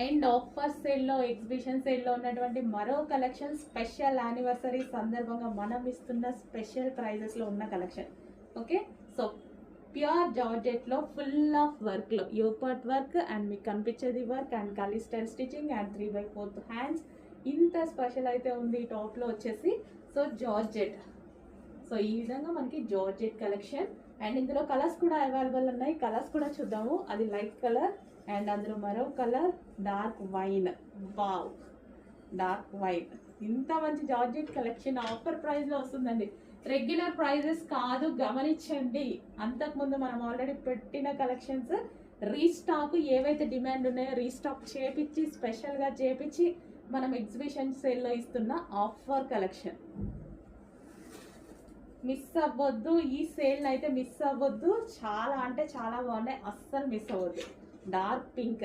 And offer సేల్లో exhibition సేల్లో ఉన్నటువంటి మరో కలెక్షన్ స్పెషల్ యానివర్సరీ సందర్భంగా మనం ఇస్తున్న స్పెషల్ ప్రైజెస్లో ఉన్న కలెక్షన్. ఓకే, సో ప్యూర్ జార్జెట్లో ఫుల్ ఆఫ్ వర్క్లో యోపాట్ వర్క్ అండ్ మీకు కనిపించేది వర్క్ అండ్ కలీ స్టైల్ స్టిచ్చింగ్ అండ్ 3/4 హ్యాండ్స్. ఇంత స్పెషల్ అయితే ఉంది టాప్లో వచ్చేసి. సో జార్జెట్, సో ఈ విధంగా మనకి జార్జెట్ కలెక్షన్. అండ్ ఇందులో కలర్స్ కూడా అవైలబుల్ ఉన్నాయి. కలర్స్ కూడా చూద్దాము. అది లైట్ కలర్ అండ్ అందులో మరో colour dark wine. Wow, dark wine. ఇంత మంచి జార్జెట్ కలెక్షన్ ఆఫర్ ప్రైస్లో వస్తుందండి. రెగ్యులర్ ప్రైజెస్ కాదు, గమనించండి. అంతకుముందు మనం ఆల్రెడీ పెట్టిన కలెక్షన్స్ రీస్టాక్, ఏవైతే డిమాండ్ ఉన్నాయో రీస్టాక్ చేపించి స్పెషల్గా చేపించి మనం ఎగ్జిబిషన్ సేల్లో ఇస్తున్న ఆఫర్ కలెక్షన్. మిస్ అవ్వద్దు, ఈ సేల్ అయితే మిస్ అవ్వద్దు. చాలా అంటే చాలా బాగున్నాయి, అస్సలు మిస్ అవ్వద్దు. Dark pink